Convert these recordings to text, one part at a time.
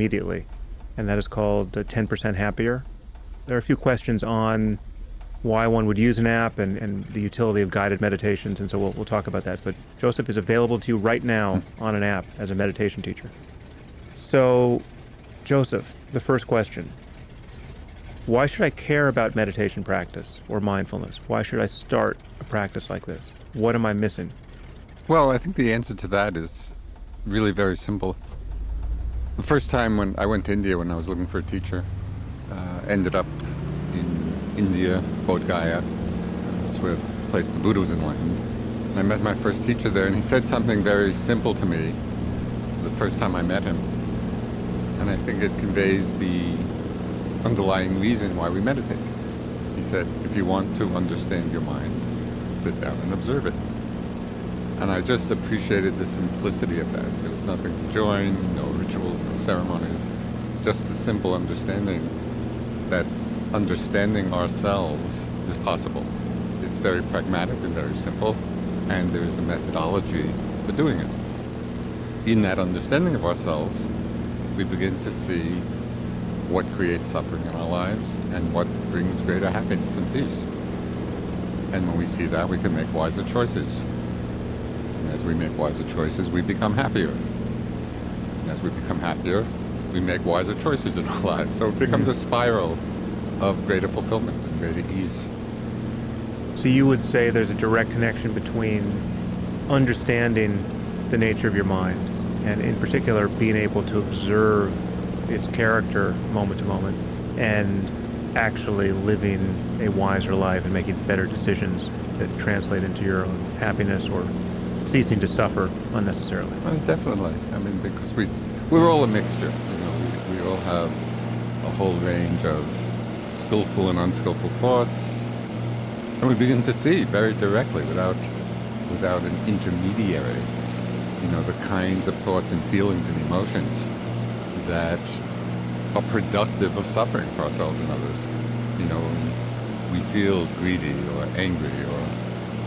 immediately, and that is called 10% Happier. There are a few questions on why one would use an app and the utility of guided meditations, and so we'll talk about that. But Joseph is available to you right now on an app as a meditation teacher. So, Joseph, the first question. Why should I care about meditation practice or mindfulness? Why should I start a practice like this? What am I missing? Well, I think the answer to that is really very simple. The first time when I went to India when I was looking for a teacher, ended up in India, Bodh Gaya. That's where the place the Buddha was enlightened. And I met my first teacher there, and he said something very simple to me the first time I met him. And I think it conveys the underlying reason why we meditate. He said, if you want to understand your mind, sit down and observe it. And I just appreciated the simplicity of that. There was nothing to join, no rituals, no ceremonies. It's just the simple understanding that understanding ourselves is possible. It's very pragmatic and very simple, and there is a methodology for doing it. In that understanding of ourselves, we begin to see what creates suffering in our lives and what brings greater happiness and peace. And when we see that, we can make wiser choices. And as we make wiser choices, we become happier. And as we become happier, we make wiser choices in our lives. So it becomes a spiral of greater fulfillment and greater ease. So you would say there's a direct connection between understanding the nature of your mind and in particular being able to observe its character moment to moment and actually living a wiser life and making better decisions that translate into your own happiness or ceasing to suffer unnecessarily. Well, definitely. I mean, because we're all a mixture. You know, we all have a whole range of skillful and unskillful thoughts, and we begin to see very directly, without an intermediary, you know, the kinds of thoughts and feelings and emotions that are productive of suffering for ourselves and others. You know, we feel greedy or angry or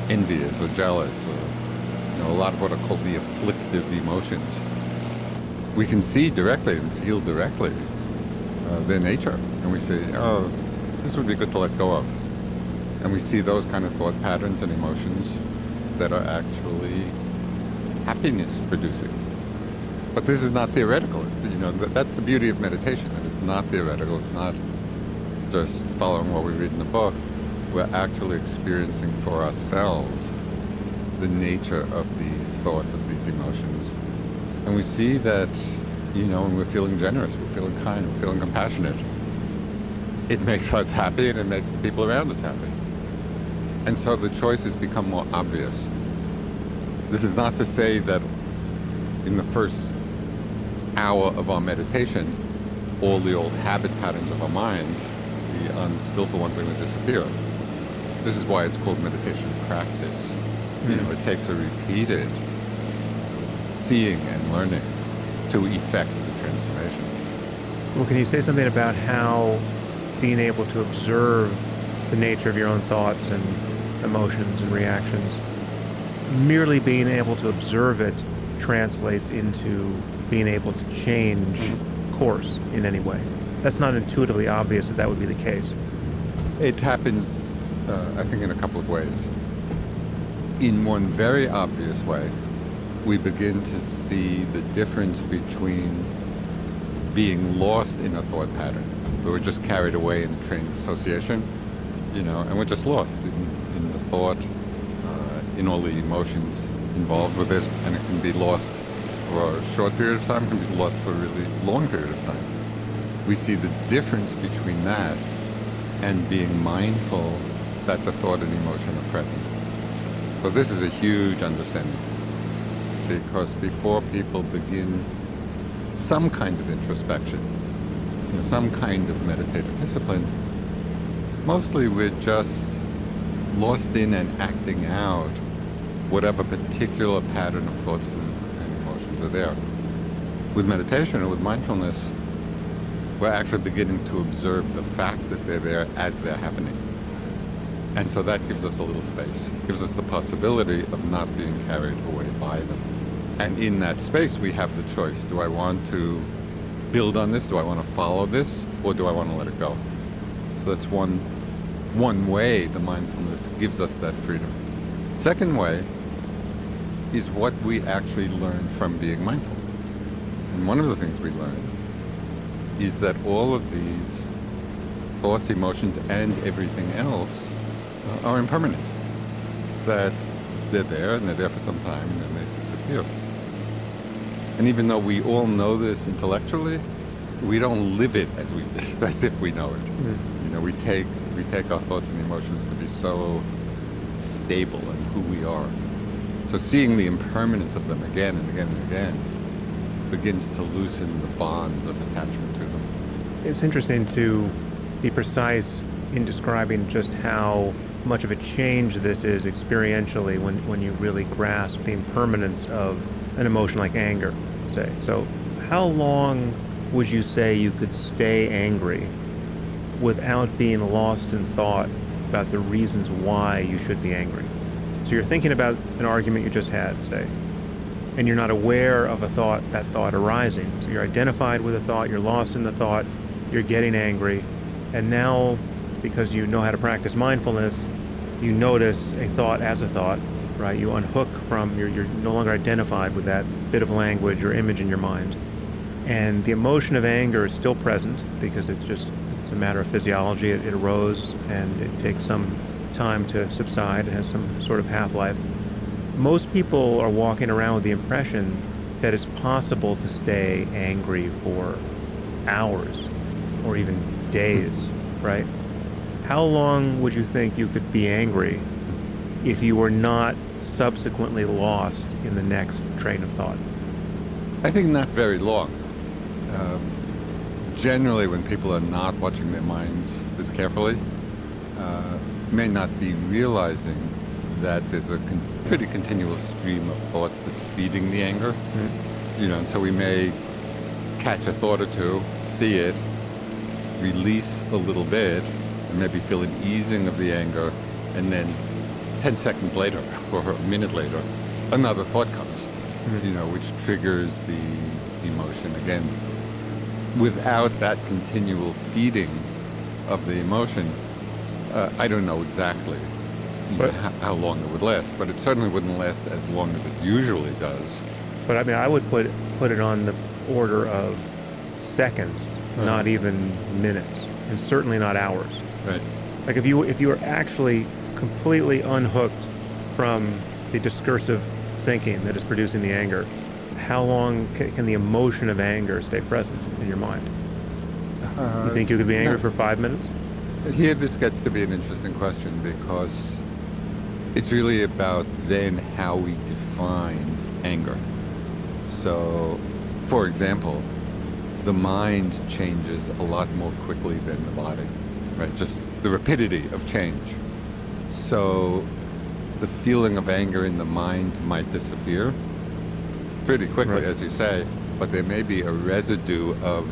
envious or jealous or, you know, a lot of what are called the afflictive emotions. We can see directly and feel directly their nature, and we say, oh, this would be good to let go of. And we see those kind of thought patterns and emotions that are actually happiness producing. But this is not theoretical. You know, that's the beauty of meditation. That it's not theoretical. It's not just following what we read in the book. We're actually experiencing for ourselves the nature of these thoughts, of these emotions. And we see that, you know, when we're feeling generous, we're feeling kind, we're feeling compassionate, it makes us happy and it makes the people around us happy. And so the choices become more obvious. This is not to say that in the first hour of our meditation, all the old habit patterns of our mind, the unskillful ones, are going to disappear. This is why it's called meditation practice. You know, it takes a repeated seeing and learning to effect the transformation. Well, can you say something about how being able to observe the nature of your own thoughts and emotions and reactions, merely being able to observe it translates into being able to change course in any way? That's not intuitively obvious that would be the case. It happens, I think, in a couple of ways. In one very obvious way, we begin to see the difference between being lost in a thought pattern, where we're just carried away in a train of association, you know, and we're just lost in the thought, in all the emotions involved with it, and it can be lost for a short period of time, can be lost for a really long period of time. We see the difference between that and being mindful that the thought and emotion are present. So this is a huge understanding, because before people begin some kind of introspection, you know, some kind of meditative discipline, mostly we're just lost in and acting out whatever particular pattern of thoughts and emotions are there. With meditation or with mindfulness, we're actually beginning to observe the fact that they're there as they're happening. And so that gives us a little space, gives us the possibility of not being carried away by them. And in that space, we have the choice. Do I want to build on this? Do I want to follow this, or do I want to let it go? So that's one way the mindfulness gives us that freedom. Second way is what we actually learn from being mindful. And one of the things we learn is that all of these thoughts, emotions, and everything else are impermanent. That they're there, and they're there for some time, and then they disappear. And even though we all know this intellectually, we don't live it as if we know it. You know, we take our thoughts and emotions to be so stable in who we are. So seeing the impermanence of them again and again and again begins to loosen the bonds of attachment to them. It's interesting to be precise in describing just how much of a change this is experientially when you really grasp the impermanence of an emotion like anger, say. So how long would you say you could stay angry without being lost in thought about the reasons why you should be angry? So you're thinking about an argument you just had, say, and you're not aware of that thought arising. So you're identified with a thought, you're lost in the thought, you're getting angry, and now, because you know how to practice mindfulness, you notice a thought as a thought, right? You unhook from, you're no longer identified with that bit of language or image in your mind. And the emotion of anger is still present because it's a matter of physiology. It arose and it takes some time to subside. It has some sort of half-life. Most people are walking around with the impression that it's possible to stay angry for hours or even days, right? How long would you think you could be angry if you were not subsequently lost in the next train of thought? I think not very long. Generally, when people are not watching their minds this carefully, may not be realizing that there's a pretty continual stream of thoughts that's feeding the anger. You know, so we may catch a thought or two, see it, release a little bit, and maybe feel an easing of the anger, and then 10 seconds later or a minute later, another thought comes, you know, which triggers the emotion again. Without that continual feeding of the emotion, I don't know exactly how long it would last, but it certainly wouldn't last as long as it usually does. But I mean, I would put it on the order of seconds, not even minutes, and certainly not hours. Right. Like if you were actually completely unhooked from the discursive thinking that is producing the anger, how long can the emotion of anger stay present in your mind? You think you could be angry for 5 minutes? Here, this gets to be an interesting question because it's really about then how we define anger. So, for example, the mind changes a lot more quickly than the body, right? Just the rapidity of change. So the feeling of anger in the mind might disappear pretty quickly, Right. as you say, but there may be a residue of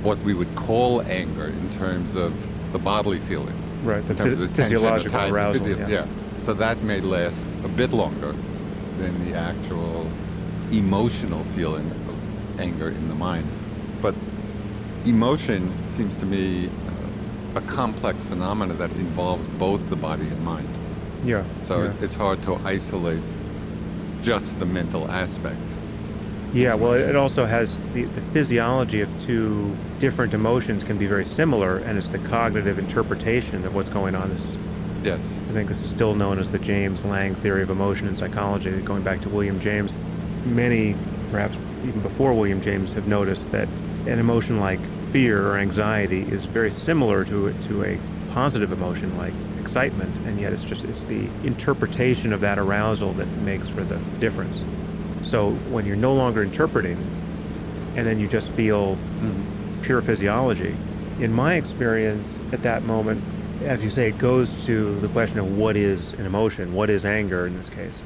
what we would call anger in terms of the bodily feeling. Right, In terms of the tension, physiological the time, arousal. yeah. So that may last a bit longer than the actual emotional feeling of anger in the mind. But emotion seems to me a complex phenomena that involves both the body and mind. Yeah. So yeah. it's hard to isolate just the mental aspect. Yeah, well, it also has the physiology of two different emotions can be very similar, and it's the cognitive interpretation of what's going on. Yes. I think this is still known as the James Lange theory of emotion in psychology, going back to William James. Many, perhaps even before William James, have noticed that an emotion like fear or anxiety is very similar to a positive emotion like excitement, and yet it's the interpretation of that arousal that makes for the difference. So when you're no longer interpreting, and then you just feel pure physiology, in my experience at that moment, as you say, it goes to the question of what is an emotion, what is anger in this case.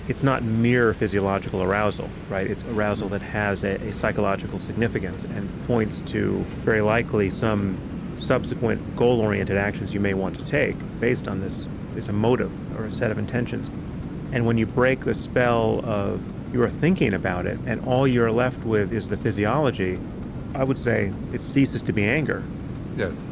It's not mere physiological arousal, right? It's arousal that has a psychological significance and points to very likely some subsequent goal-oriented actions you may want to take based on this is a motive or a set of intentions. And when you break the spell of you are thinking about it and all you're left with is the physiology, I would say it ceases to be anger. Yes.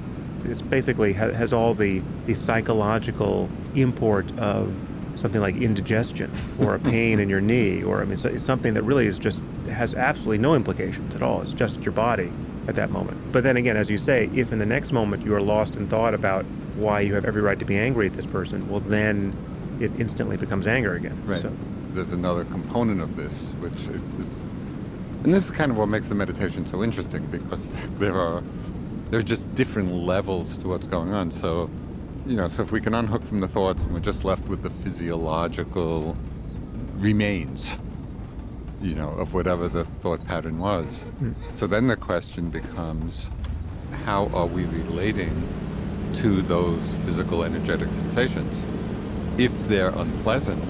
It's basically has all the psychological import of something like indigestion or a pain in your knee, or I mean, it's something that really is just has absolutely no implications at all. It's just your body at that moment. But then again, as you say, if in the next moment you are lost in thought about why you have every right to be angry at this person, well, then it instantly becomes anger again. Right. So, There's another component of this, which is, and this is kind of what makes the meditation so interesting, because there are just different levels to what's going on. So, so if we can unhook from the thoughts and we're just left with the physiological remains, of whatever the thought pattern was. So then the question becomes, how are we relating to those physical energetic sensations? If they're unpleasant,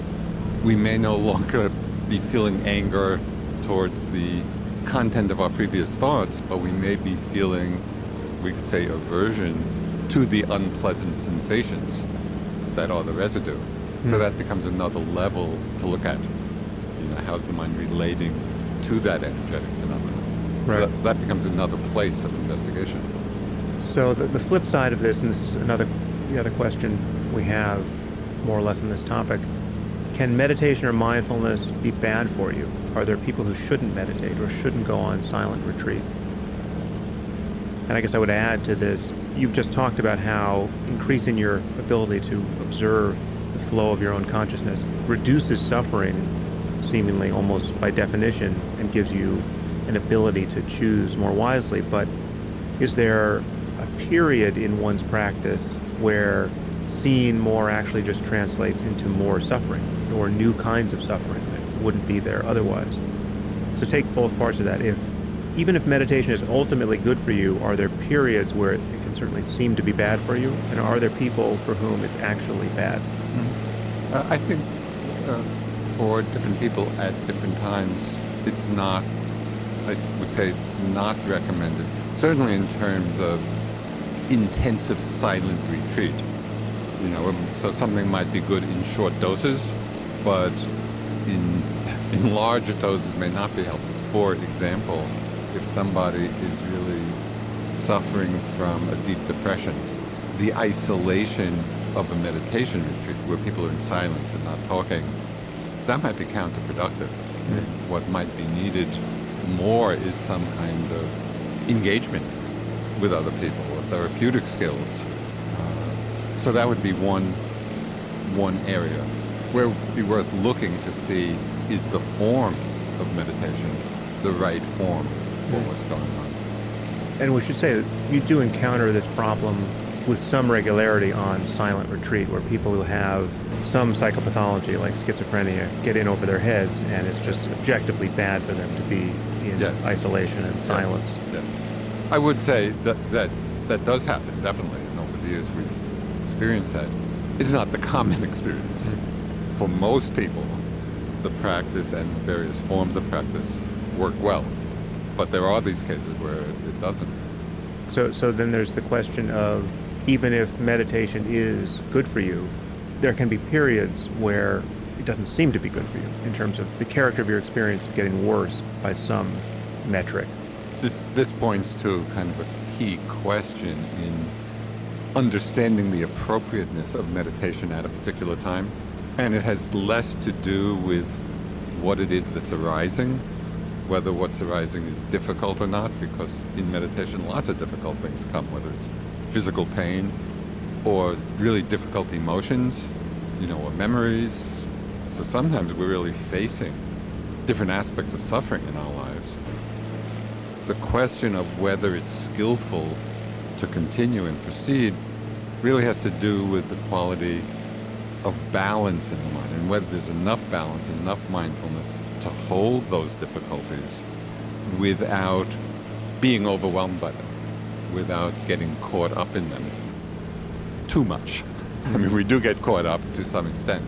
we may no longer be feeling anger towards the content of our previous thoughts, but we may be feeling, we could say, aversion to the unpleasant sensations that are the residue. So that becomes another level to look at. How's the mind relating to that energetic phenomenon? Right. So that becomes another place of investigation. So the flip side of this, and this is the other question we have more or less on this topic, can meditation or mindfulness be bad for you? Are there people who shouldn't meditate or shouldn't go on silent retreat? And I guess I would add to this, you've just talked about how increasing your ability to observe the flow of your own consciousness reduces suffering, seemingly almost by definition, and gives you an ability to choose more wisely. But is there a period in one's practice where seeing more actually just translates into more suffering or new kinds of suffering that wouldn't be there otherwise? So take both parts of that. Even if meditation is ultimately good for you, are there periods where it can certainly seem to be bad for you? And are there people for whom it's actually bad? I think for different people at different times, it's not, I would say it's not recommended. Certainly in terms of intensive silent retreat. So something might be good in short doses, but in larger doses may not be helpful. For example, if somebody is really suffering from a deep depression, the isolation of a meditation retreat where people are in silence and not talking, that might be counterproductive. What might be needed more is some kind of engagement with other people, or therapeutic skills. So that would be one area where it would be worth looking to see, is the form of meditation the right form for what's going on. And we should say that you do encounter this problem with some regularity on silent retreat, where people who have some psychopathology like schizophrenia get in over their heads, and it's just objectively bad for them to be in isolation and silence. Yes. I would say that does happen, definitely. Over the years we've experienced that. It's not the common experience. For most people, the practice and various forms of practice work well. But there are these cases where it doesn't. So then there's the question of, even if meditation is good for you, there can be periods where it doesn't seem to be good for you, in terms of the character of your experience is getting worse by some metric. This points to kind of a key question in understanding the appropriateness of meditation at a particular time. And it has less to do with what it is that's arising, whether what's arising is difficult or not, because in meditation lots of difficult things come, whether it's physical pain or really difficult emotions, or memories. So sometimes we're really facing different aspects of suffering in our lives. The question of whether it's skillful to continue and proceed really has to do with the quality of balance in the mind, and whether there's enough balance, enough mindfulness to hold those difficulties without being overwhelmed by them, without getting caught up in them too much. I mean, we do get caught up to some extent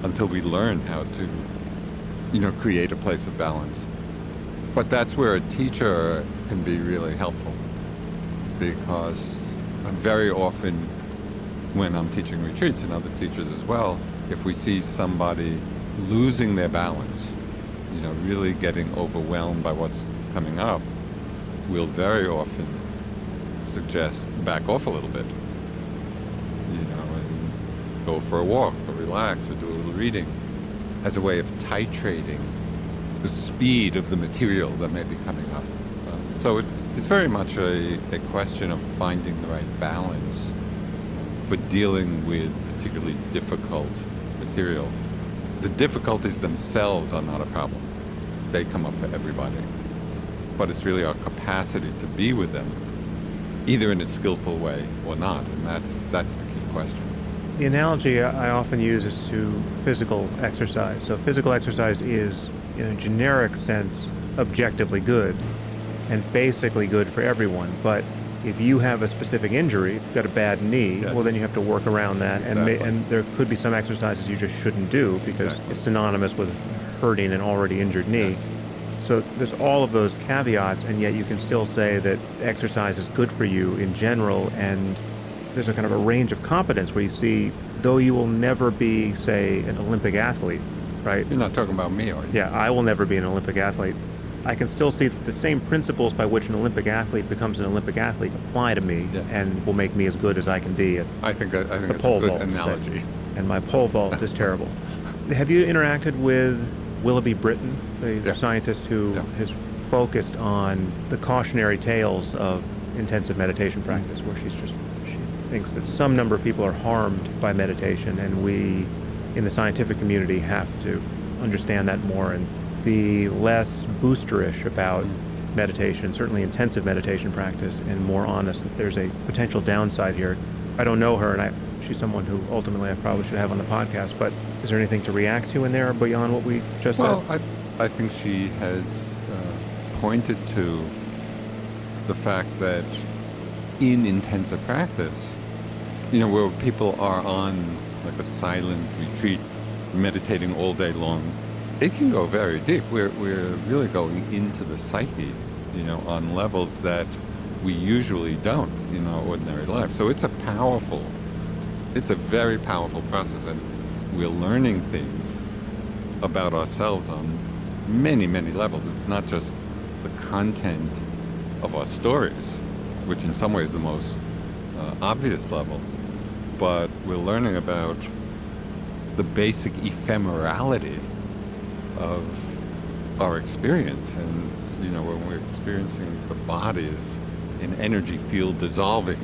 until we learn how to, create a place of balance. But that's where a teacher can be really helpful, because very often when I'm teaching retreats, and other teachers as well, if we see somebody losing their balance, really getting overwhelmed by what's coming up, will very often suggest back off a little bit, and go for a walk or relax or do a little reading as a way of titrating the speed of the material that may be coming up. So it's very much a question of finding the right balance for dealing with particularly difficult material. The difficulties themselves are not a problem. They come up for everybody. But it's really our capacity to be with them, either in a skillful way or not, and that's the key question. The analogy I often use is to physical exercise. So physical exercise is, in a generic sense, objectively good and basically good for everyone. But if you have a specific injury, if you've got a bad knee, Yes. well, then you have to work around that. Exactly. And there could be some exercises you just shouldn't do because Exactly. it's synonymous with hurting an already injured knee. Yes. So there's all of those caveats, and yet you can still say that exercise is good for you in general, and there's a kind of a range of competence where you see, though you will never be, say, an Olympic athlete, right? You're not talking about me, are you? Yeah, I will never be an Olympic athlete. I can still see that the same principles by which an Olympic athlete becomes an Olympic athlete apply to me, Yes. and will make me as good as I can be at I think the it's a pole good vault. to say. analogy. And my pole vault is terrible. Have you interacted with Willoughby Britton, the Yeah. scientist who Yeah. has focused on the cautionary tales of intensive meditation practice, where she thinks that some number of people are harmed by meditation, and we in the scientific community have to understand that more and be less boosterish about meditation, certainly intensive meditation practice, and more honest that there's a potential downside here. I don't know her, and she's someone who ultimately I probably should have on the podcast, but is there anything to react to in there beyond what we just Well, said? I think she has pointed to the fact that in intensive practice, where people are on like a silent retreat, meditating all day long, it can go very deep. We're really going into the psyche, on levels that we usually don't in our ordinary life. So it's a very powerful process, and we're learning things about ourselves on many, many levels. It's not just the content of our stories, which in some ways is the most obvious level, but we're learning about the basic ephemerality of our experience. And when we're experiencing the body as an energy field dissolving,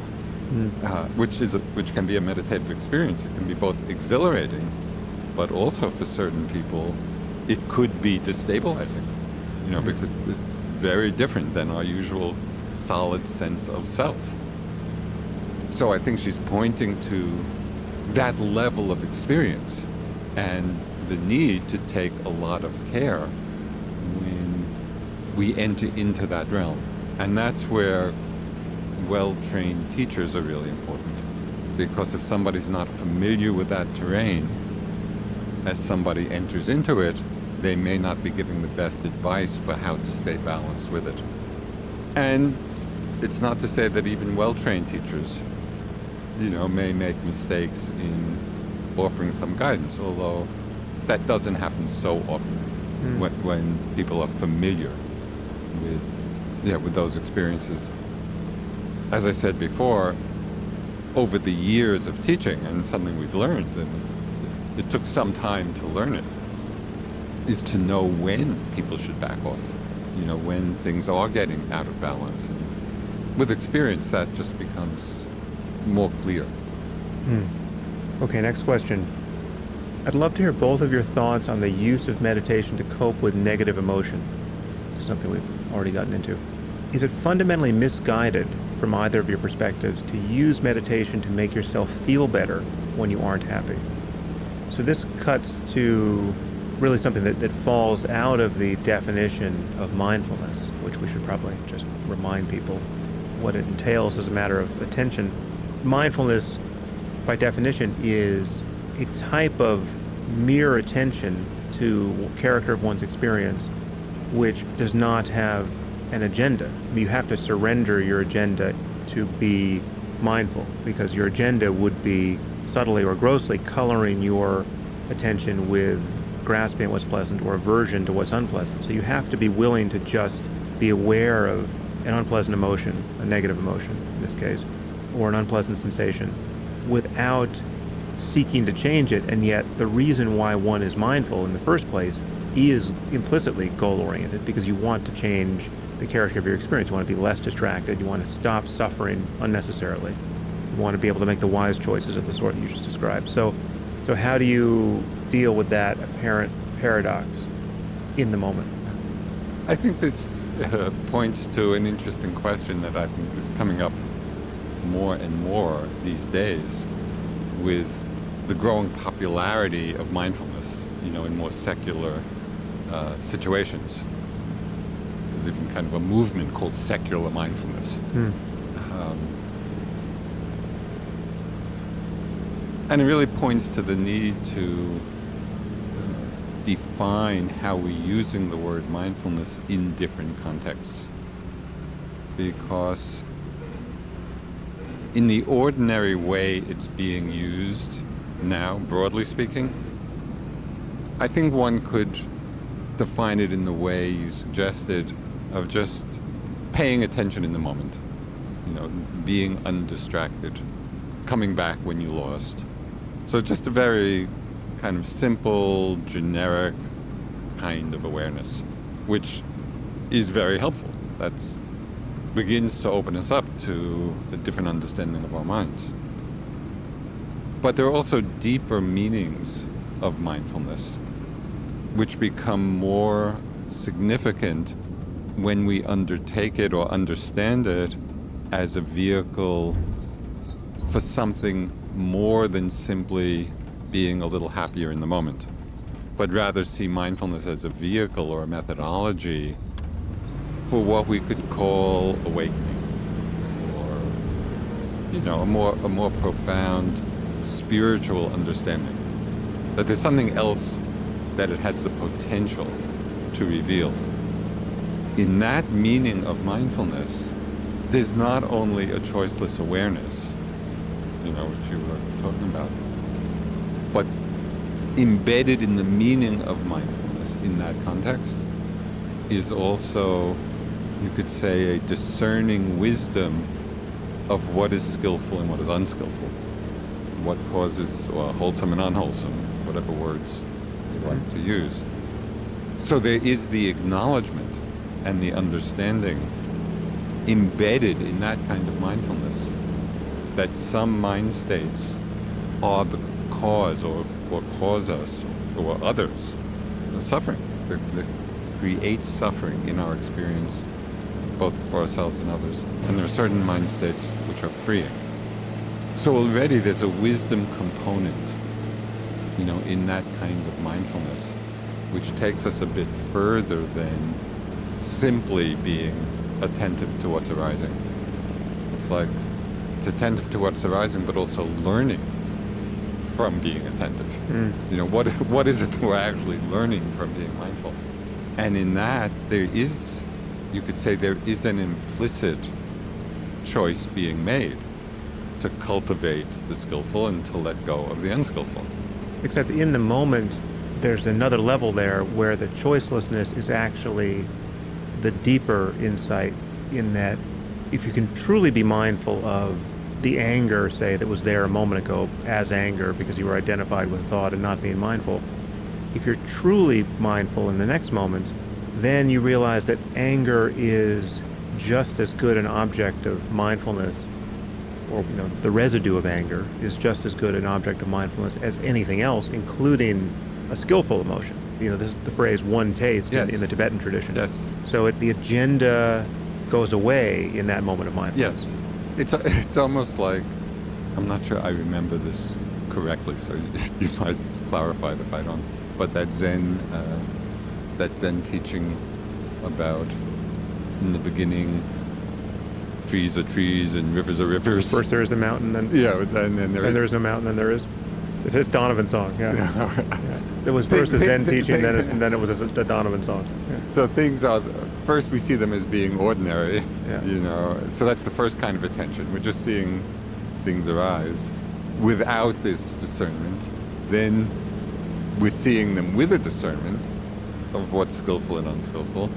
which can be a meditative experience. It can be both exhilarating, but also for certain people, it could be destabilizing. Because it's very different than our usual solid sense of self. So I think she's pointing to that level of experience and the need to take a lot of care when we enter into that realm. And that's where well-trained teachers are really important. Because if somebody's not familiar with that terrain, as somebody enters into it, they may not be giving the best advice for how to stay balanced with it. And it's not to say that even well-trained teachers, may make mistakes in offering some guidance, although that doesn't happen so often when people are familiar with those experiences. As I said before, over the years of teaching, and something we've learned, and it took some time to learn it, is to know when people should back off, when things are getting out of balance. And with experience, that just becomes more clear. Okay, next question. I'd love to hear both of your thoughts on the use of meditation to cope with negative emotion. This is something we've already gotten into. Is it fundamentally misguided, from either of your perspectives, to use meditation to make yourself feel better when you aren't happy? So this cuts to really something that falls out of the definition of mindfulness, which we should probably just remind people what it entails as a matter of attention. Mindfulness, by definition, is a type of mere attention to character of one's experience, which does not have an agenda. You have to surrender your agenda to be mindful, because your agenda would be subtly or grossly coloring your attention with grasping at what's pleasant or aversion to what's unpleasant. So you have to be willing to just be aware of an unpleasant emotion, a negative emotion in this case, or an unpleasant sensation, without seeking to change it. And yet the reason why one is mindful in the first place is implicitly goal-oriented, because you want to change the character of your experience. You want to be less distracted. You want to stop suffering unnecessarily. You want to be able to make the wise choices of the sort that you just described. So how do you deal with that apparent paradox in the moment? I think this points to an interesting question that I think is coming up more and more these days with the growing popularity of mindfulness, in more secular situations. There's even kind of a movement called secular mindfulness. And it really points to the need to define how we're using the word mindfulness in different contexts. Because in the ordinary way it's being used now, broadly speaking, I think one could define it in the way you suggested of just paying attention in the moment, being undistracted, coming back when you lost. So just a very kind of simple, generic kind of awareness, which is very helpful. That begins to open us up to a different understanding of our minds. But there are also deeper meanings of mindfulness, which become more significant when we undertake it or understand it as a vehicle for something more than simply being a little happier in the moment, but rather see mindfulness as a vehicle or a methodology for what we could call awakening, or a more profound spiritual understanding, that there's something else that it has the potential to reveal. In that meaning of mindfulness, there's not only a choiceless awareness, which you were talking about, but embedded in the meaning of mindfulness in that context is also, you could say, a discerning wisdom of what is skillful and what is unskillful, what causes wholesome and unwholesome, whatever words you like to use. So there is the acknowledgement and the understanding embedded in that kind of mindfulness that some mind states are the cause or cause us or others the suffering, that create suffering in our experience, both for ourselves and others. And there are certain mind states which are freeing. So already there's a wisdom component, in that kind of mindfulness, which takes us a bit further than simply being attentive to what's arising. It's like, it's attentive to what's arising, but also learning from being attentive. What is it we're actually learning from being mindful? And in that, you could say there is an implicit choice being made to cultivate the skillful and to let go of the unskillful. Except in the moment, there's another level there where the choicelessness is actually the deeper insight, in that if you can truly be mindful of the anger, say, that was there a moment ago as anger because you were identified with thought and not being mindful, if you're truly mindful in the next moment, then you realize that anger is just as good an object of mindfulness, or the residue of anger is just as good an object of mindfulness as anything else, including a skillful emotion. This is the phrase "one taste" Yes. in the Tibetan tradition. Yes. So the agenda goes away in that moment of mindfulness. Yes. It's almost like, I'm not sure I remember this correctly, so you might clarify it if I don't, but that Zen teaching about, in the beginning, trees are trees and rivers are rivers. First there is a mountain, then and then there is no mountain, then there is. It's his Donovan song. Yeah. There was first a Zen teaching, then it was a Donovan song. Yeah. So things are, first we see them as being ordinary. Yeah. So that's the first kind of attention. We're just seeing things arise without this discernment. Then we're seeing them with a discernment of what's skillful and unskillful.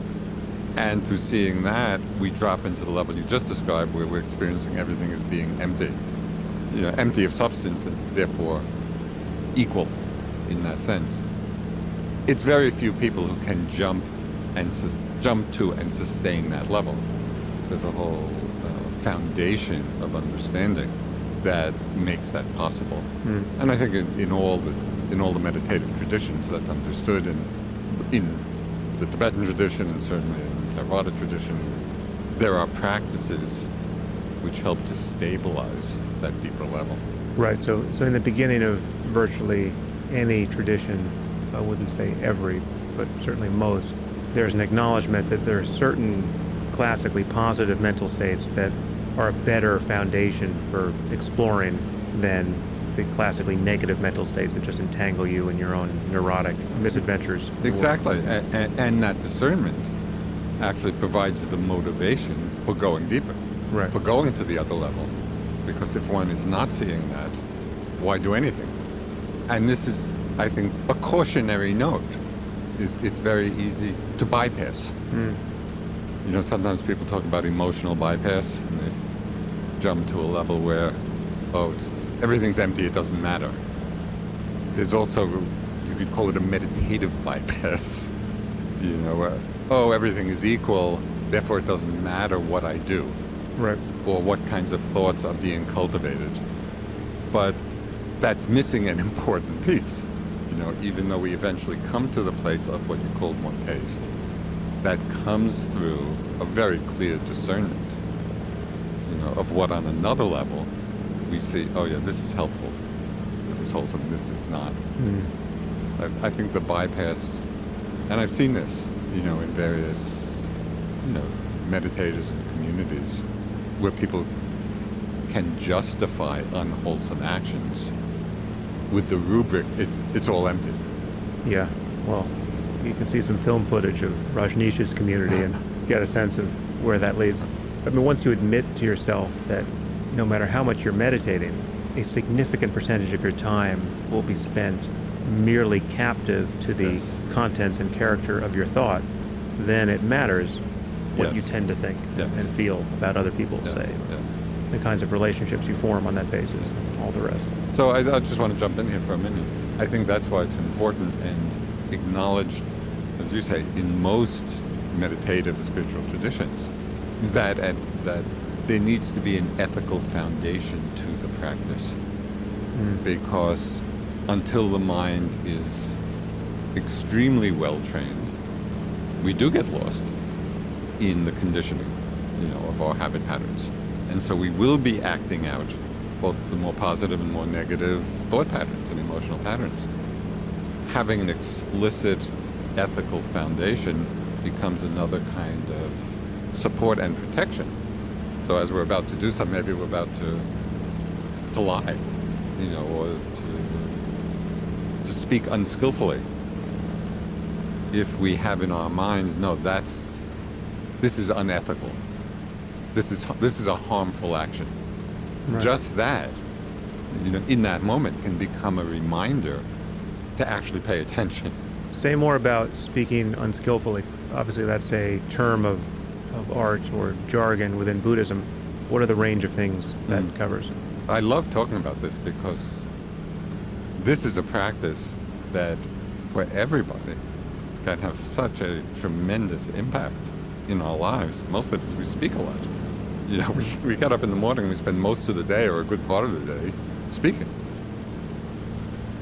And through seeing that, we drop into the level you just described, where we're experiencing everything as being empty, empty of substance, and therefore equal in that sense. It's very few people who can jump to and sustain that level. There's a whole foundation of understanding that makes that possible. And I think in all the meditative traditions, that's understood in the Tibetan tradition, and certainly in the Theravada tradition. There are practices which help to stabilize that deeper level. Right. So in the beginning of virtually any tradition, I wouldn't say every, but certainly most, there's an acknowledgement that there are certain classically positive mental states that are a better foundation for exploring than the classically negative mental states that just entangle you in your own neurotic misadventures. Exactly. And that discernment actually provides the motivation for going deeper, Right. for going to the other level. Because if one is not seeing that, why do anything? And this is, I think, a cautionary note. It's very easy to bypass. Sometimes people talk about emotional bypass, and they jump to a level where, everything's empty, it doesn't matter. There's also, you could call it a meditative bypass. Everything is equal, therefore it doesn't matter what I do. Right. Or what kinds of thoughts are being cultivated. But that's missing an important piece. Even though we eventually come to the place of what you called more taste, that comes through a very clear discernment, of what on another level we see, this is helpful, this is wholesome, this is not. I think the bypass, and I've seen this, in various, meditators and communities, where people can justify unwholesome actions with the rubric, it's all empty. Yeah. Well, you can see some film footage of Rajneesh's community and get a sense of where that leads. I mean, once you admit to yourself that no matter how much you're meditating, a significant percentage of your time will be spent merely captive to the Yes. contents and character of your thought, then it matters what Yes. you tend to think Yes. and feel about other people, Yes. say, Yeah. the kinds of relationships you form on that basis, and all the rest. So I just want to jump in here for a minute. I think that's why it's important and acknowledged, as you say, in most meditative spiritual traditions, that there needs to be an ethical foundation to the practice. Because until the mind is extremely well trained, we do get lost in the conditioning, of our habit patterns. And so we will be acting out both the more positive and more negative thought patterns and emotional patterns. Having an explicit ethical foundation becomes another kind of support and protection. So as we're about to do something, maybe we're about to lie, or to speak unskillfully. If we have in our minds, no, this is unethical. This is a harmful action. Right. Just that, in that moment can become a reminder to actually pay attention. Say more about speaking unskillfully. Obviously, that's a term of art or jargon within Buddhism. What are the range of things that covers? I love talking about this because this is a practice that, for everybody, can have such a tremendous impact in our lives, mostly because we speak a lot. We get up in the morning and we spend most of the day, or a good part of the day, speaking.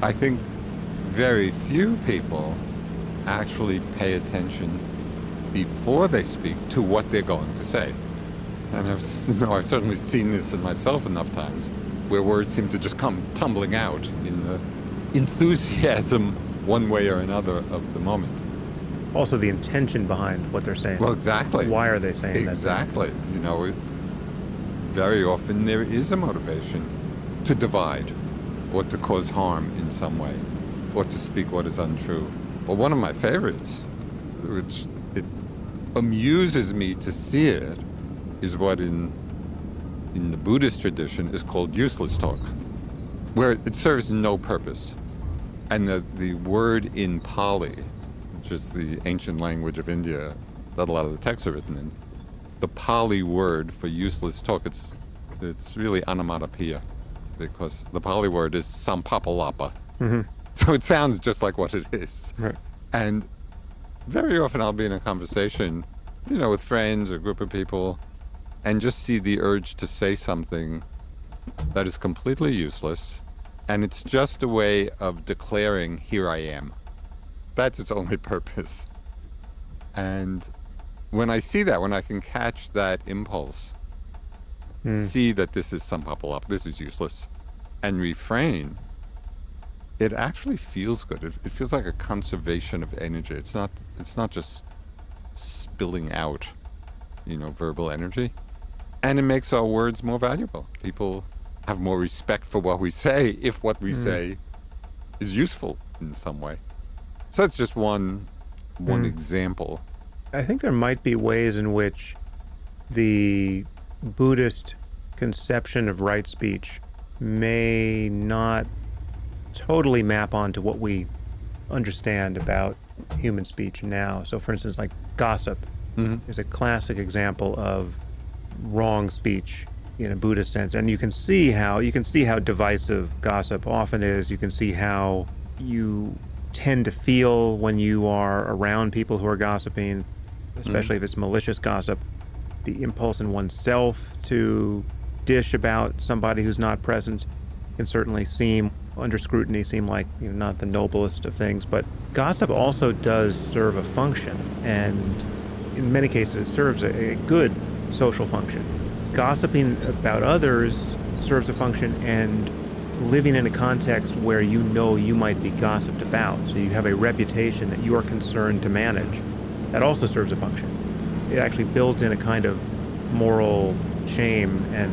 I think very few people actually pay attention before they speak to what they're going to say. And I've certainly seen this in myself enough times, where words seem to just come tumbling out in the enthusiasm, one way or another, of the moment. Also, the intention behind what they're saying. Well, exactly. Why are they saying that? Exactly. Very often there is a motivation to divide, or to cause harm in some way, or to speak what is untrue. But one of my favorites, which it amuses me to see it, is what in the Buddhist tradition is called useless talk, where it serves no purpose. And the word in Pali, which is the ancient language of India, that a lot of the texts are written in. The Pali word for useless talk, it's really onomatopoeia, because the Pali word is sampapalapa. Mm-hmm. So it sounds just like what it is. Right. And very often I'll be in a conversation, with friends or a group of people, and just see the urge to say something that is completely useless, and it's just a way of declaring, here I am. That's its only purpose. And when I see that, when I can catch that impulse, see that this is sampapalapa, this is useless, and refrain, it actually feels good. It feels like a conservation of energy. It's not just spilling out, verbal energy. And it makes our words more valuable. People have more respect for what we say if what we say is useful in some way. So that's just one example. I think there might be ways in which the Buddhist conception of right speech may not totally map onto what we understand about human speech now. So for instance, like gossip is a classic example of wrong speech in a Buddhist sense. And you can see how divisive gossip often is. You can see how you tend to feel when you are around people who are gossiping, especially if it's malicious gossip. The impulse in oneself to dish about somebody who's not present can certainly seem, under scrutiny, like not the noblest of things. But gossip also does serve a function, and in many cases it serves a good social function. Gossiping about others serves a function, and living in a context where you might be gossiped about, so you have a reputation that you are concerned to manage, that also serves a function. It actually builds in a kind of moral shame, and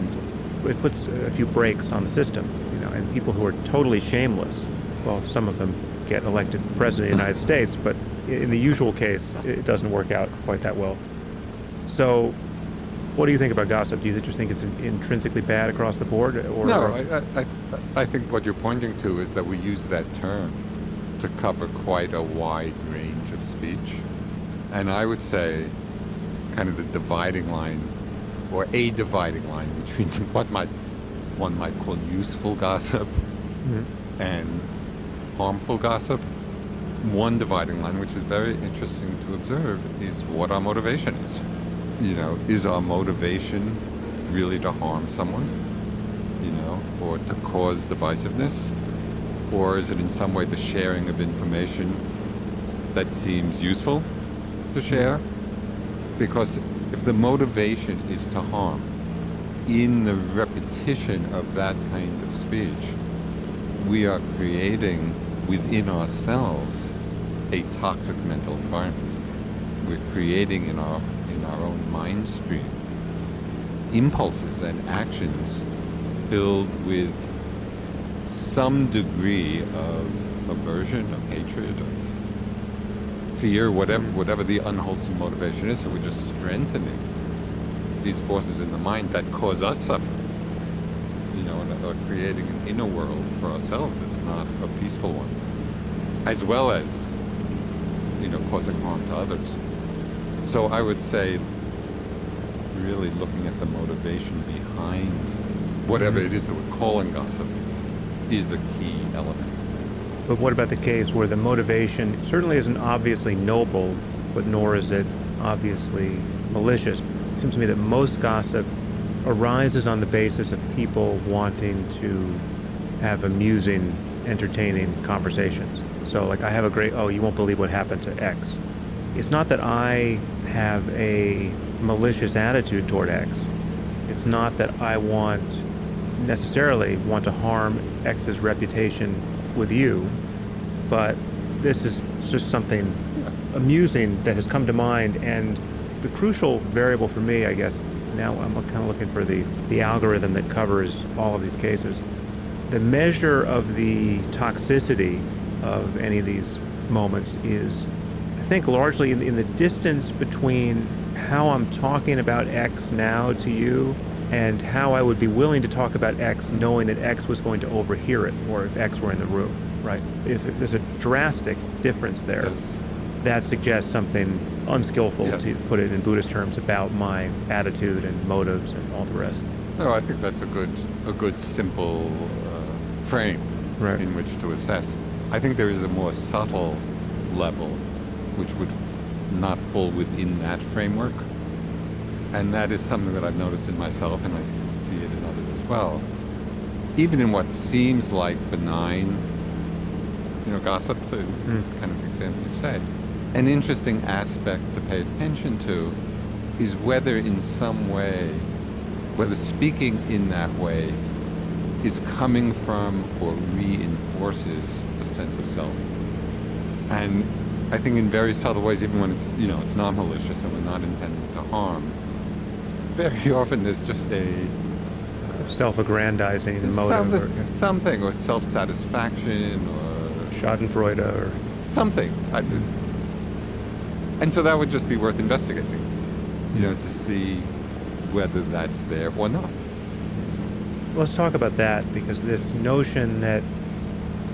it puts a few brakes on the system, and people who are totally shameless, well, some of them get elected president of the United States, but in the usual case, it doesn't work out quite that well. So what do you think about gossip? Do you just think it's intrinsically bad across the board? Or No, I think what you're pointing to is that we use that term to cover quite a wide range of speech. And I would say kind of the dividing line, or a dividing line between what one might call useful gossip and harmful gossip. One dividing line, which is very interesting to observe, is what our motivation is. Is our motivation really to harm someone, or to cause divisiveness? Or is it in some way the sharing of information that seems useful to share? Because if the motivation is to harm, in the repetition of that kind of speech, we are creating within ourselves a toxic mental environment. We're creating in our own mind stream impulses and actions filled with some degree of aversion, of hatred, of fear, whatever the unwholesome motivation is. So we're just strengthening these forces in the mind that cause us suffering, and are creating an inner world for ourselves that's not a peaceful one, as well as, causing harm to others. So I would say really looking at the motivation behind whatever it is that we're calling gossip is a key element. But what about the case where the motivation certainly isn't obviously noble, but nor is it obviously malicious? It seems to me that most gossip arises on the basis of people wanting to have amusing, entertaining conversations. So like, I have you won't believe what happened to X. It's not that I have a malicious attitude toward X. It's not that I necessarily want to harm X's reputation with you, but this is just something amusing that has come to mind. And the crucial variable for me, I guess, now I'm kind of looking for the algorithm that covers all of these cases. The measure of the toxicity of any of these moments is, I think, largely in the distance between how I'm talking about X now to you and how I would be willing to talk about X knowing that X was going to overhear it, or if X were in the room, right? If there's a drastic difference there. Yes. that suggests something unskillful, Yes. to put it in Buddhist terms, about my attitude and motives and all the rest. No, I think that's a good simple frame Right. in which to assess. I think there is a more subtle level which would not fall within that framework. And that is something that I've noticed in myself, and I see it in others as well. Even in what seems like benign, gossip, the kind of example you say, an interesting aspect to pay attention to is whether in some way, whether speaking in that way is coming from or reinforces a sense of self. And I think in very subtle ways, even when it's non-malicious and we're not intending to harm, very often there's just a Self-aggrandizing motive, something, or self-satisfaction, or Schadenfreude, or something. And so that would just be worth investigating, to see whether that's there or not. let's talk about that, because this notion that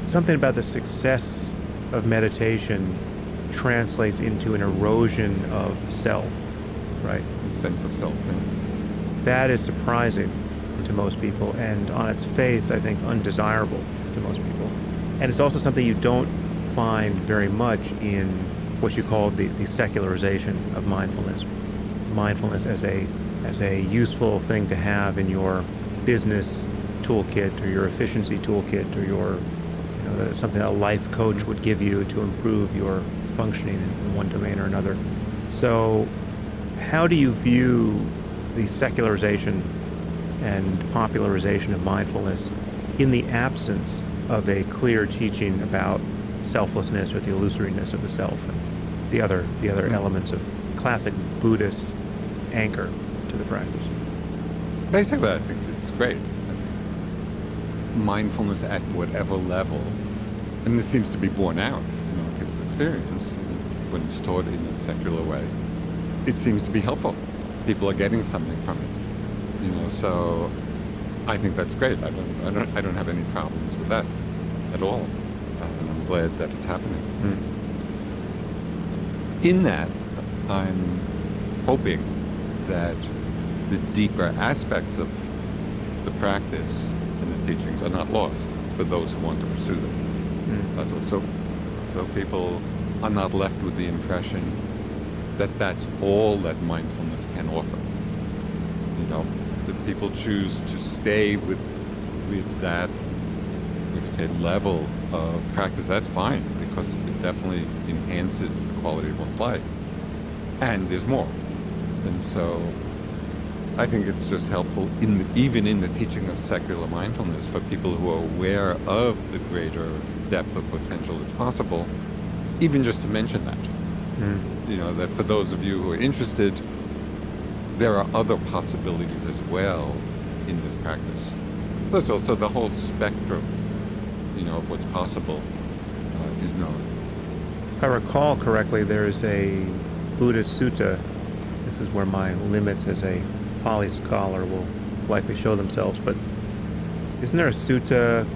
something about the success of meditation translates into an erosion of self, right? Sense of self. Yeah. That is surprising to most people, and on its face, I think, undesirable to most people. And it's also something you don't find very much in what you call the secularization of mindfulness. Mindfulness as a useful thing to have in your business toolkit, or your efficiency toolkit, or your something a life coach would give you to improve your functioning in one domain or another. So how do you view the secularization and popularization of mindfulness in the absence of a clear teaching about selflessness, or the illusoriness of the self, and the other elements of classic Buddhist anchor to the practice? Basically, I think it's great. Mindfulness at whatever level, and this seems to be borne out in people's experience when it's taught in a secular way. It seems to be helpful. People are getting something from it. So I think that's great. I don't have any problems with that at all. And I'm glad that it's happening. In that, I'm hoping that the deeper aspects of the practice and the teachings are not lost for those who want to pursue them. That's also, so people are not left with the impression that that's all that mindfulness can offer. If people choose to stay with that, we could say, level of practice, that's fine, because it definitely enhances the quality of one's life. And there's more. And so I think it's just helpful, even in the teaching of secular mindfulness, for people who are aware of the greater depth of potential that's possible, even just to mention that. That for those of you who are interested, there are other possibilities as well in this practice. There's also the whole spectrum, of what's possible is known. If I recall correctly, there's a Buddhist sutta. This is where my limits as a Pali scholar will likely show themselves, but isn't there a sutta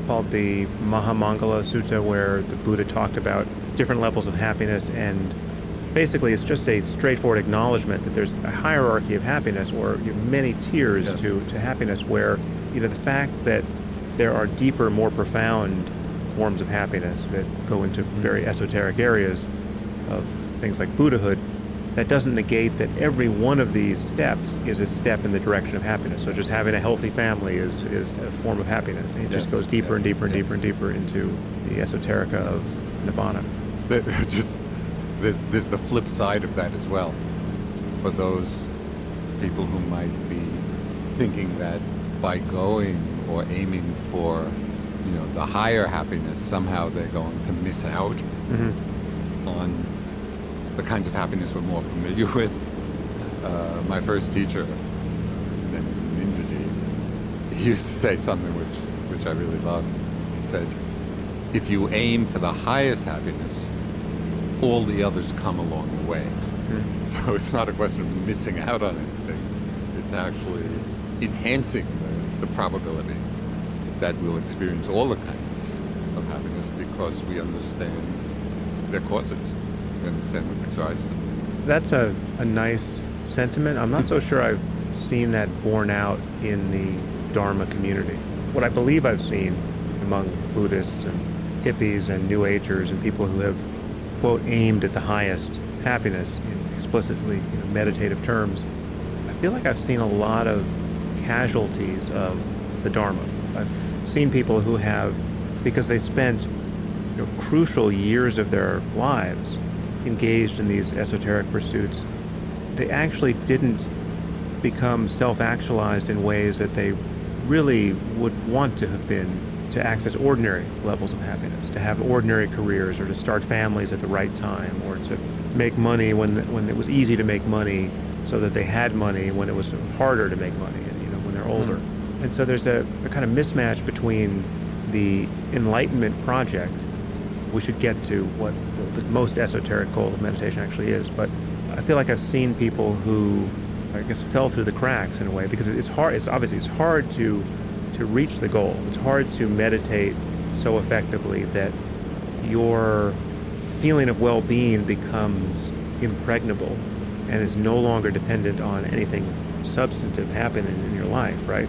called the Mahamangala Sutta, where the Buddha talked about different levels of happiness, and basically it's just a straightforward acknowledgement that there's a hierarchy of happiness, or many tiers Yes. to happiness, where the fact that there are deeper, more profound forms of happiness that go into very esoteric areas of things like Buddhahood, that doesn't negate that every one of these steps is a step in the direction of happiness. So just having a healthy family is a form of happiness. And it just goes deeper and deeper and deeper and deeper into the esoterica of Nibbana. There's the flip side of that as well. For those people who might be thinking that by going or aiming for, the higher happiness, somehow they're going to miss out on the kinds of happiness we're more familiar with. My first teacher, his name is Ninjaji, he used to say something which I really loved. He said, if you aim for the highest happiness, all the others come along the way. So it's not a question of missing out on anything. It's actually enhancing the probability that we'll experience all the kinds of happiness, because we understand their causes. We we understand what gives rise to them. That's a nice sentiment. I'm not so sure I've seen that borne out in the Dharma community. What I believe I've seen among Buddhists and hippies and New Agers and people who have, quote, aimed at the highest happiness in explicitly meditative terms, I feel like I've seen a lot of casualties of the Dharma. I've seen people who have, because they spent crucial years of their lives engaged in these esoteric pursuits, they actually didn't become self-actualized in ways that they really would want to have been to access ordinary levels of happiness, to have ordinary careers, or to start families at the right time, or to make money when it was easy to make money, so that they had money when it was harder to make money, and when they're older. And so there's a kind of mismatch between the Enlightenment project. We should get to what the most esoteric goal of meditation actually is, but I feel like I've seen people who, I guess, fell through the cracks in a way, because it's hard. It's hard to reach the goal. It's hard to meditate so effectively that your feeling of well-being becomes impregnable and is no longer dependent on anything substantive happening in your life, right?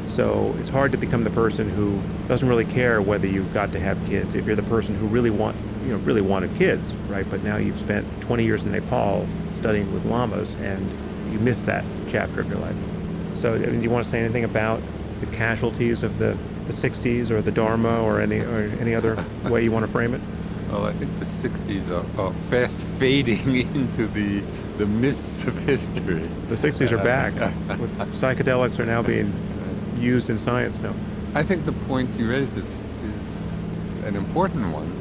So it's hard to become the person who doesn't really care whether you've got to have kids. If you're the person who really wanted kids, right? But now you've spent 20 years in Nepal studying with lamas, and you missed that chapter of your life. So, do you want to say anything about the casualties of the 60s or the Dharma, or any other way you want to frame it? Well, I think the 60s are fast fading into the mists of history. The 60s are back. Psychedelics are now being used in science now. I think the point you raised is an important one,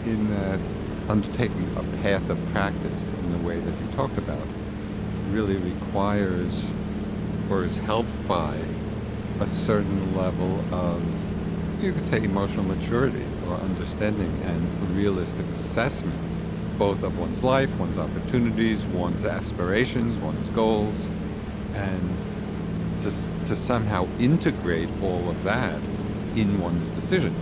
in that undertaking a path of practice in the way that you talked about really requires, or is helped by, a certain level of, you could say, emotional maturity or understanding and realistic assessment, both of one's life, one's opportunities, one's aspirations, one's goals, and to somehow integrate all of that in one's decision.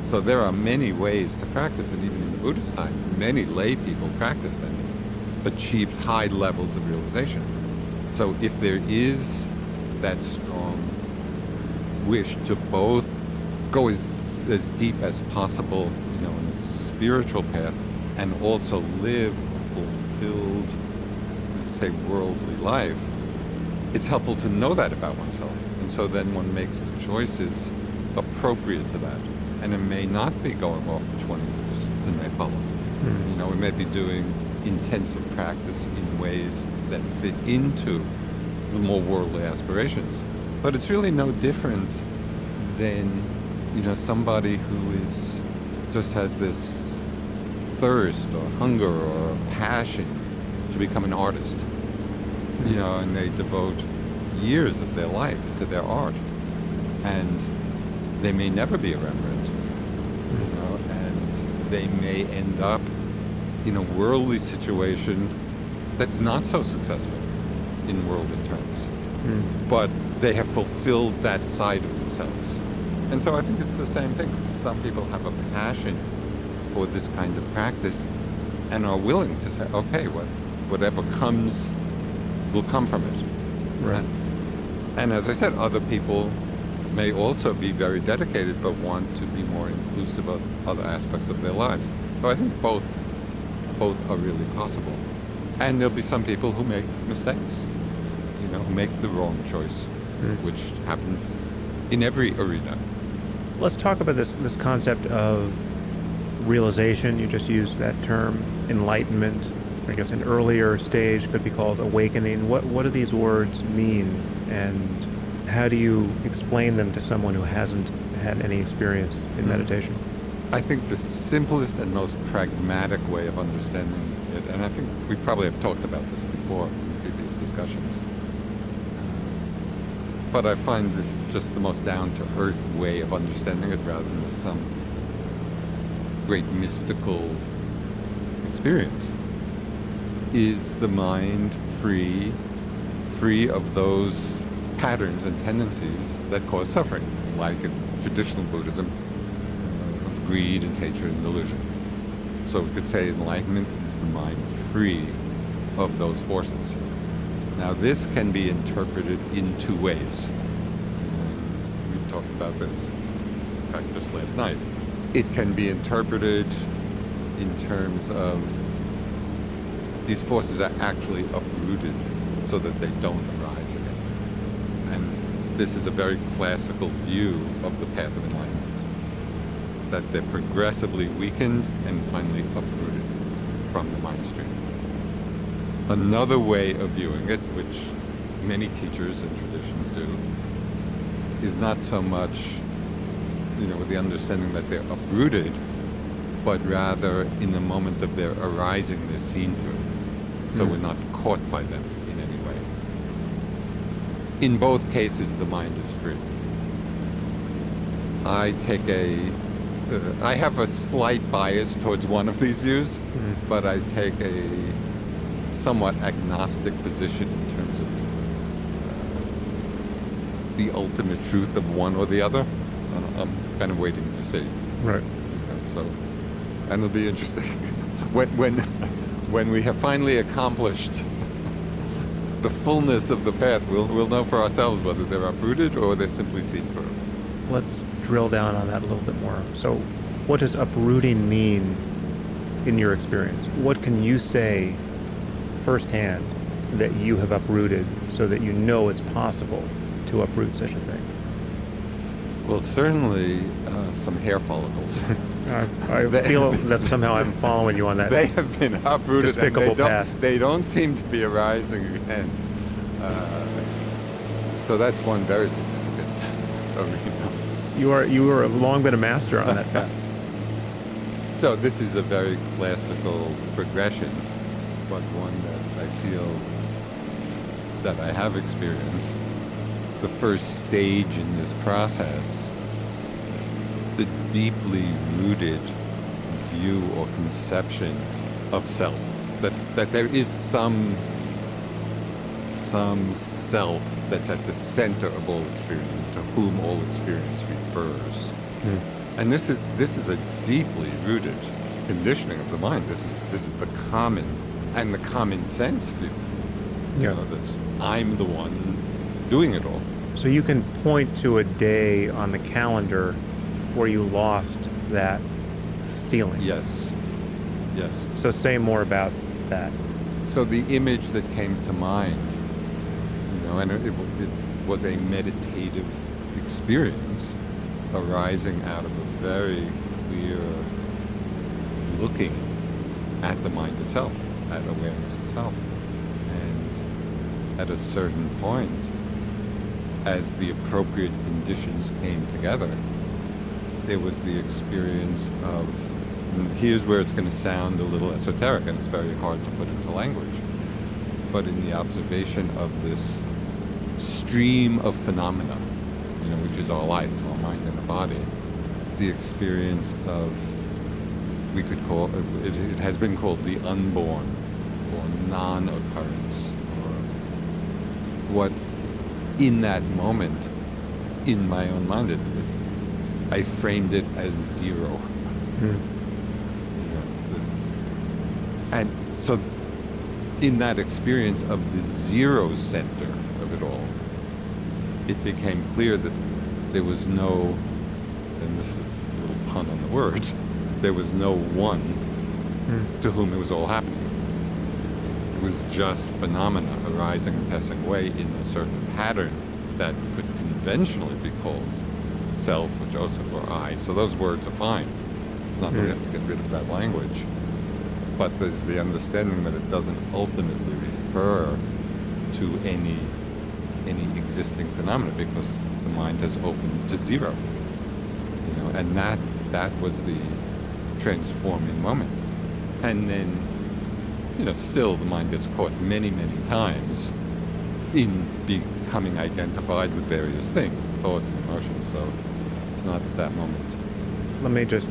So there are many ways to practice, and even in the Buddhist time, many lay people practiced and achieved high levels of realization. So if there is that strong wish to both go as deep as possible, in a spiritual path, and also live a fulfilled, say, worldly life, it's helpful to know that about oneself. And so then one makes the choices appropriate to that. And it may not be going off for 20 years to Nepal. We may be doing intensive practice in ways that fit into the more worldly aspirations. But it's really no different than, somebody who just has this thirst or hunger or passion to become an artist. And they devote years of their life to their art. And they may never be a Rembrandt, and they may end up in a worldly situation that's not so successful in worldly terms. But they have fulfilled that side of themselves. And so I think it's the same thing. Some people have a passion for this kind of practice and are willing to say, okay, whatever comes will come from it. Right. And as I said, other people may also be very dedicated but want to be more inclusive of other aspects of their lives. So I think both are really possible. And there'll be some people who make mistakes, who make the wrong choice, which happens in every arena. Let's talk about this concept of realization. You just used that term, enlightenment. I guess an earlier stage could be called awakening. What do these words mean, and how do you explain them to someone who hasn't had any experience in meditation? I think the simplest and most pragmatic way of understanding it, and I think we probably have talked about this before in previous discussions, but I find this just the most down-to-earth way of understanding it, rather than some great mystical experience, is the mind free of those patterns and tendencies that cause suffering, like in traditional Buddhism, of greed and hatred and delusion. So we could say enlightenment is the mind free of those forces. Now this can be interpreted in two ways. We've talked about this, in fact, just last night. It can be interpreted in terms of these forces are actually uprooted so that they don't arise again. And this is a very classical view of the path of enlightenment, that they're progressively weakened and finally uprooted from the mind stream. Another way of viewing it, which many teachers and traditions do, is not so much, with the understanding that they're uprooted, but rather in the moment of their arising, they're seen through. So we're not caught by them in any way. In both cases, the mind is free. I have a slight bias towards one of these views, but I take a somewhat agnostic position in terms of the ultimate truth of one or the other. I'm kind of waiting to see. Right. And it'll be interesting when we have finally accomplished the fullness of the path. We'll know for ourselves whether they're uprooted or they're simply seen through. Let's drill down on that a little bit more. So, what does uprooting mean in your experience? What can you say firsthand that you have uprooted so that you know it's possible to uproot such a thing? Well, certainly some hair follicles. I feel that somehow I'm following you on that. They have been uprooted. Despicable path. They don't seem to be arising again. So that's one very significant arena. You are long been a master on that path. So this is a very classical progression, but one that I feel that I have experienced. The first stage in this process, the deeply rooted view or conception of self, that there is some self that's at the center of all experience, to whom all experience refers. And this is a deeply rooted conditioning of the mind. This is the common and the common sense view. That I'm the one doing it all. So you can point to a day on the calendar where you lost that feeling. Yes. So say more about that. So the image that came to mind, and it was a meditative experience arising out of a very clear looking at the mind itself, at awareness itself. And at a certain point, as the appropriate conditions came together, there was the experience of, and here's where it's going to sound a little esoteric and it's very hard to put into language, but in the observation of this stream of phenomena, which is our life, our mind and the body, the experience of, we could call it has been called the unborn or non-occurrence, or what in that moment in my own mind I framed it as zero. And so in that experience of the zero center of it all, it became clear that there was no, and this is a little pun on the word, there was no one to whom it was all happening. It was just phenomena arising and passing away in a certain pattern that could conventionally be called self or Joseph or I. So those words are fine. It's not that we have to get rid of that language. But there's the understanding that it doesn't ultimately refer to any existing phenomena, because the mind has opened to zero. And that was the transforming moment. And then, still the mind gets caught many, many times in becoming identified with various things, thoughts and emotions. So it's not at that moment. Let me just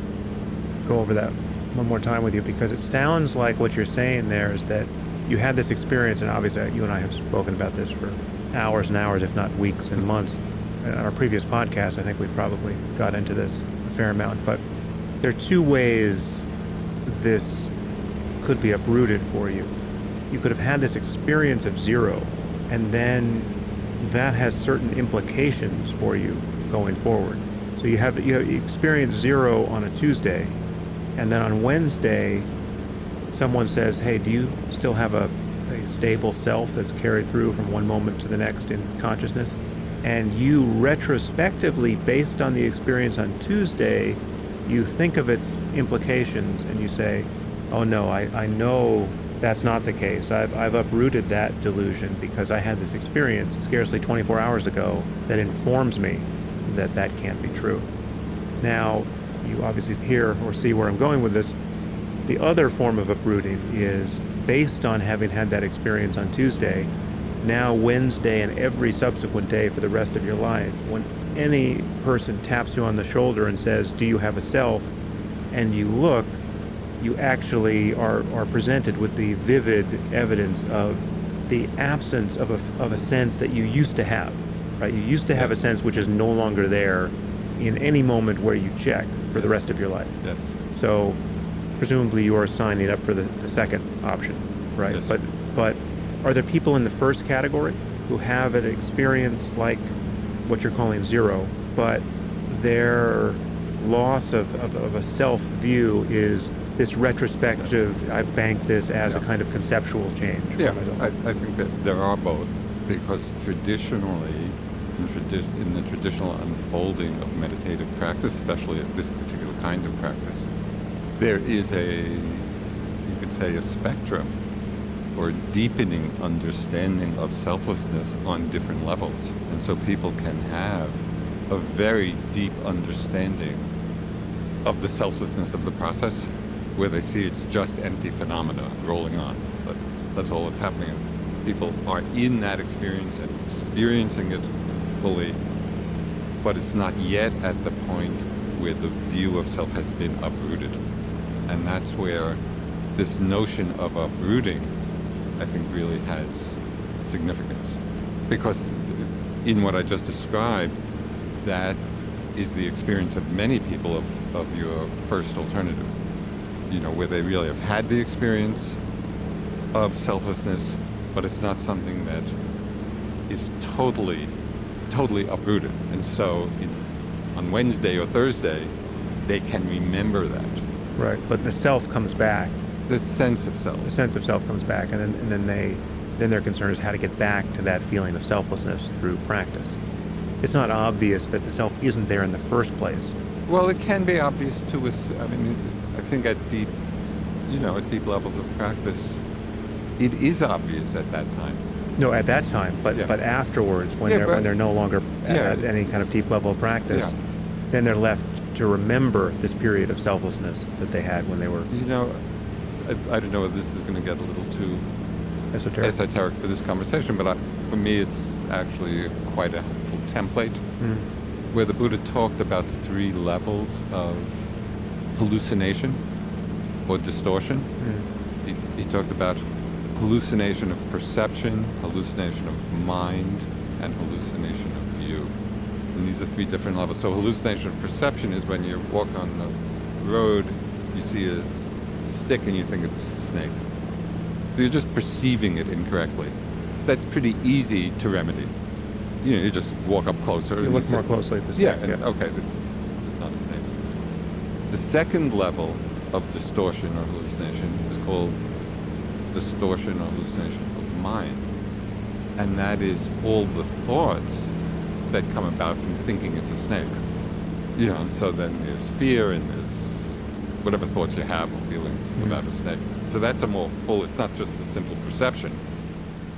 go over that one more time with you, because it sounds like what you're saying there is that you had this experience, and obviously you and I have spoken about this for hours and hours, if not weeks and months. In our previous podcast, I think we probably got into this a fair amount, but there are two ways this could be uprooted for you. You could have had this experience of zero, and then that has certain implications for you going forward. So you experience zero on a Tuesday, and then on Wednesday, someone says, hey, do you still have a stable self that's carried through from one moment to the next in consciousness? And you retrospectively, based on the experience on Tuesday, you think of its implications and you say, oh no, I know that's not the case. I've uprooted that delusion because I had this experience scarcely 24 hours ago that informs me that that can't be true. Now, you obviously hear or see where I'm going with this. The other form of uprooting is based on having had that experience on Tuesday. Now Wednesday and every subsequent day for the rest of your life, when any person taps you on the shoulder and says, do you have a self? And you look, you actually are presented with the vivid evidence of the absence of a sense that you used to have, right? You used to have a sense which is no longer there in any moment where you check for the rest of your life. Yes. So presumably you are signing up for the second option, right? Yes. But are there people in the first category who have an experience like what you're calling zero, but their loss of a self-view is this retrospective, I bank this as a kind of conceptual change? Yeah, I think that there are both, because traditionally, in the traditional unfolding of meditative practice, especially this particular kind of practice, there is you could say, a spectrum or deepening understanding of selflessness on different levels. And so people can have a very deep understanding of the selflessness of the process, where they see it's just empty phenomena rolling on. But that's all that's happening. People are in that experience and experiencing it fully, but it's not yet at the point where the view of self has been uprooted. And that's where this notion of uprooting, I think, really has significance. Because in what I just described, that is the experience of many people of your first alternative. Where they really have had the experience of selflessness, but it's not something that is totally uprooted. And so on Wednesday or Thursday, they can remember that. Right, but the self comes back. The sense of self. The sense of self comes back, and then their concern is how to get back to that feeling of selflessness through practice. It's not obvious that the self isn't there in the first place. Well, it can be obvious to us. I mean, I think at deep levels of practice, it is obvious at that time. No, at that time, but afterwards, when they're no longer at any kind of deep level of practice, then they're left to remember this period of selflessness that they had when they were. I don't know if this is going to get a little too esoteric for this conversation, but for me, it's actually quite a helpful template where the Buddha talked about the three levels of hallucination or distortion. He talked about hallucination of perception, hallucination of mind, and hallucination of view. And these are three different levels. So hallucination of perception is when you walk on the road, you see a stick and you think it's a snake. So you're just perceiving it incorrectly. That's pretty easy to remedy. You just walk up closer. You look more closely at the stick. Okay, this is not a snake. The second level of distortion or hallucination is called distortion or hallucination of mind. And that is all the thoughts that come about from thinking it's a snake. So then there's fear and there's whatever thoughts you have or feelings about a snake. So that's a more full, it's not just a simple perception.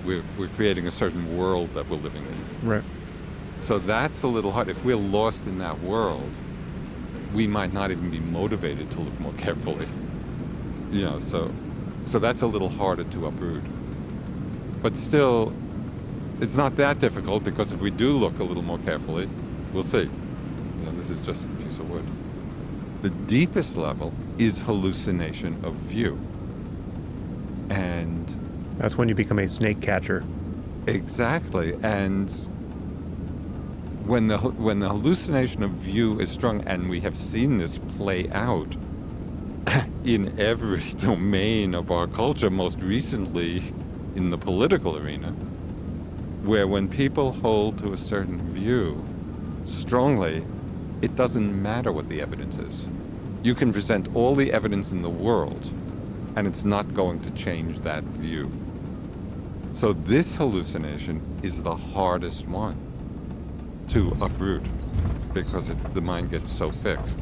We're creating a certain world that we're living in. Right. So that's a little hard. If we're lost in that world, we might not even be motivated to look more carefully. So that's a little harder to uproot. But still, it's not that difficult, because if we do look a little more carefully, we'll see. This is just a piece of wood. The deepest level is hallucination of view. And that's when you become a snake catcher. Exactly. And when the hallucination of view is strong, and we have seen this play out in every domain of our culture, most recently in the political arena, where when people hold to a certain view strongly, it doesn't matter what the evidence is. You can present all the evidence in the world, and it's not going to change that view. So this hallucination is the hardest one to uproot because the mind gets so fixed.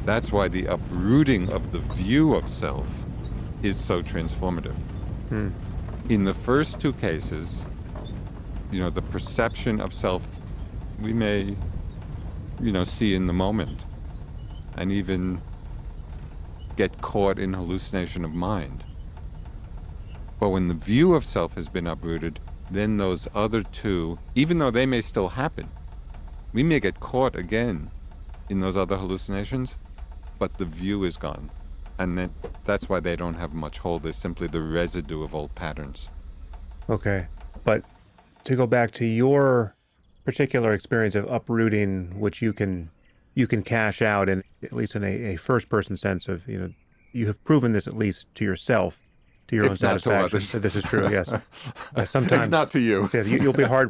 That's why the uprooting of the view of self is so transformative. In the first two cases, the perception of self we may, see in the moment and even get caught in hallucination of mind. But when the view of self has been uprooted, then those other two, even though they may still happen, we may get caught again in those other hallucinations, but the view is gone. And that's why they don't have much hold. There's simply the residue of old patterns. Okay. But to go back to your particular experience of uprooting, which you can cash out, and at least in a first person sense of, you have proven this at least to yourself, to your own If not to satisfaction. others. That this is true, yes. Sometimes, If not to you. Yes, you'll be hard